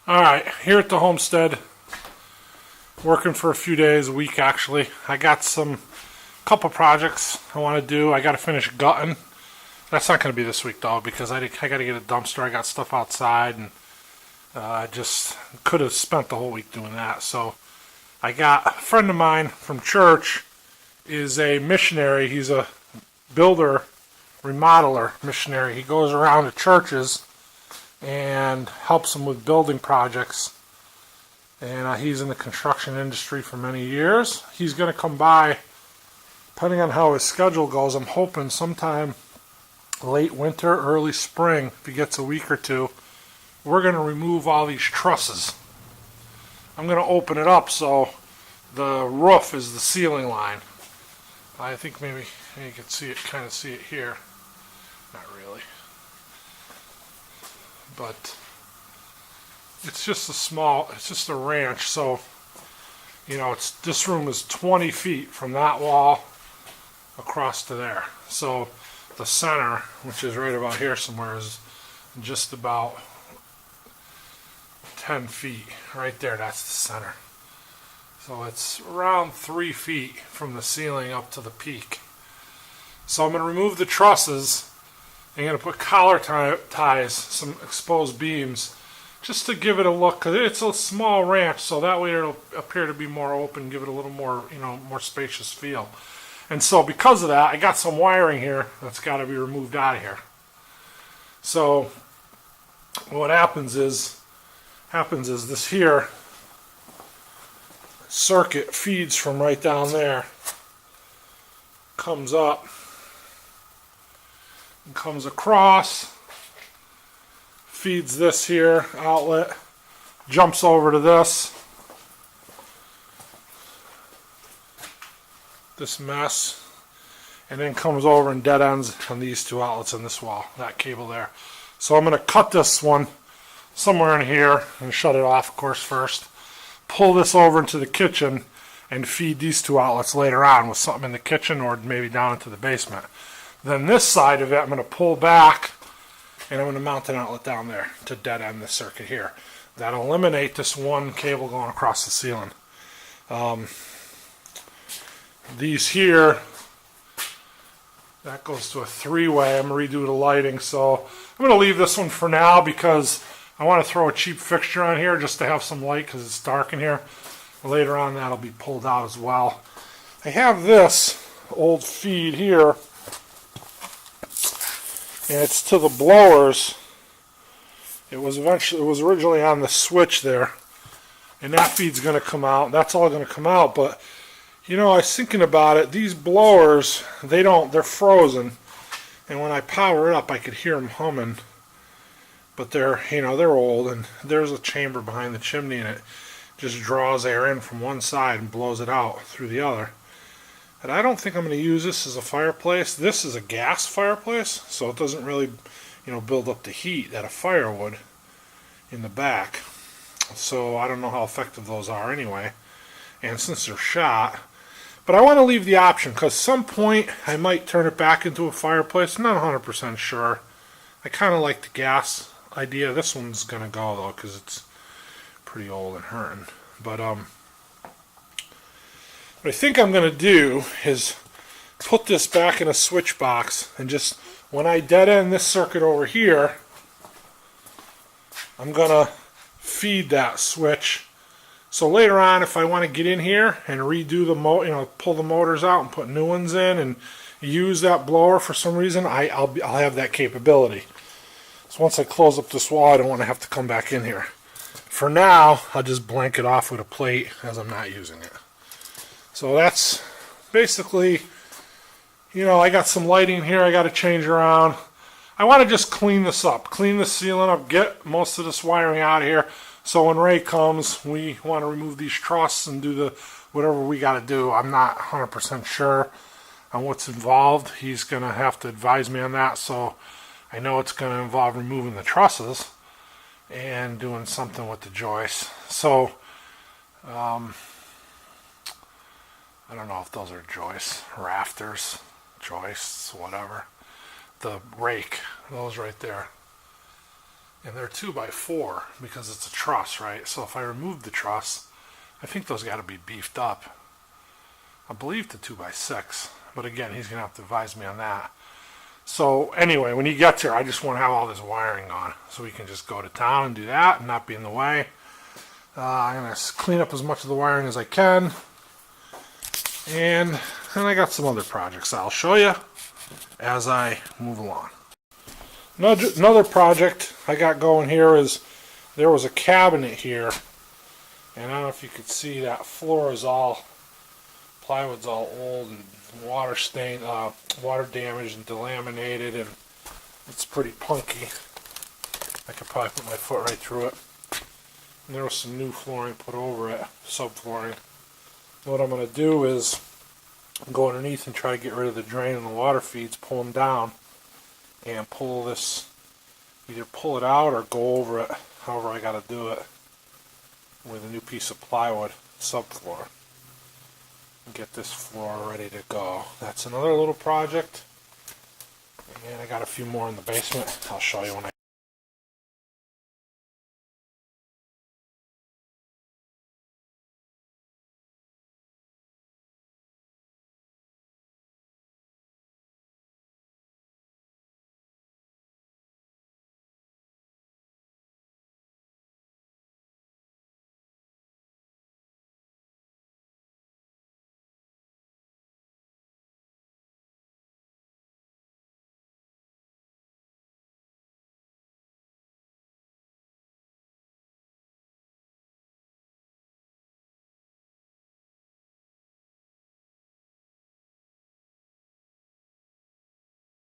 Alright, here at the homestead, working for a few days, a week actually. I got couple projects I want to do. I got to finish gutting. That's not going to be this week though, because I got to get a dumpster. I got stuff outside, and I just could have spent the whole week doing that. So I got a friend of mine from church is a missionary. He's a builder, remodeler missionary. He goes around to churches and helps them with building projects. And he's in the construction industry for many years. He's going to come by, depending on how his schedule goes. I'm hoping sometime late winter, early spring, if he gets a week or two. We're going to remove all these trusses. I'm going to open it up so the roof is the ceiling line. I think maybe you can see it, kind of see it here. Not really. But it's just it's just a ranch, so this room is 20 feet from that wall across to there. So the center, which is right about here somewhere, is just about 10 feet right there. That's the center. So it's around 3 feet from the ceiling up to the peak. So I'm going to remove the trusses. I'm going to put collar ties, some exposed beams, just to give it a look, because it's a small ranch, so that way it'll appear to be more open, give it a little more, more spacious feel. And so because of that, I got some wiring here that's got to be removed out of here. So what happens is this here circuit feeds from right down there, comes up, and comes across, feeds this here outlet, jumps over to this mess, and then comes over and dead ends on these two outlets in this wall, that cable there. So I'm going to cut this one somewhere in here and shut it off, of course, first. Pull this over into the kitchen and feed these two outlets later on with something in the kitchen or maybe down into the basement. Then this side of it I'm going to pull back, and I'm going to mount an outlet down there to dead end the circuit here. That'll eliminate this one cable going across the ceiling. These here, that goes to a three-way. I'm going to redo the lighting, so I'm going to leave this one for now because I want to throw a cheap fixture on here just to have some light because it's dark in here. Later on that'll be pulled out as well. I have this old feed here, and it's to the blowers. It was originally on the switch there, and that feed's going to come out. That's all going to come out, but I was thinking about it. These blowers, they're frozen, and when I power it up, I could hear them humming. But they're old, and there's a chamber behind the chimney, and it just draws air in from one side and blows it out through the other. And I don't think I'm going to use this as a fireplace. This is a gas fireplace, so it doesn't really, build up the heat that a fire would in the back. So I don't know how effective those are anyway. And since they're shot, but I want to leave the option because at some point I might turn it back into a fireplace. I'm not 100% sure. I kind of like the gas idea. This one's going to go though because it's pretty old and hurting. But what I think I'm going to do is put this back in a switch box, and just when I dead end this circuit over here, I'm going to feed that switch. So later on, if I want to get in here and redo the pull the motors out and put new ones in and use that blower for some reason, I'll have that capability. So once I close up this wall, I don't want to have to come back in here. For now, I'll just blank it off with a plate as I'm not using it. So that's basically, I got some lighting here I got to change around. I want to just clean this up, clean the ceiling up, get most of this wiring out of here. So when Ray comes, we want to remove these trusses and do whatever we got to do. I'm not 100% sure on what's involved. He's going to have to advise me on that. So I know it's going to involve removing the trusses and doing something with the joists. So I don't know if those are joists, rafters, joists, whatever. The rake, those right there. And they're 2x4 because it's a truss, right? So if I remove the truss, I think those got to be beefed up. I believe to 2x6, but again, he's gonna have to advise me on that. So anyway, when he gets here, I just want to have all this wiring on, so we can just go to town and do that and not be in the way. I'm gonna clean up as much of the wiring as I can, and then I got some other projects I'll show you as I move along. Another project I got going here is there was a cabinet here, and I don't know if you could see that floor is all plywood's all old and water stained, water damaged and delaminated, and it's pretty punky. I could probably put my foot right through it. And there was some new flooring put over it, subflooring. What I'm going to do is go underneath and try to get rid of the drain and the water feeds, pull them down, and pull this, either pull it out or go over it, however I got to do it, with a new piece of plywood, subfloor. Get this floor ready to go. That's another little project. And I got a few more in the basement. I'll show you when I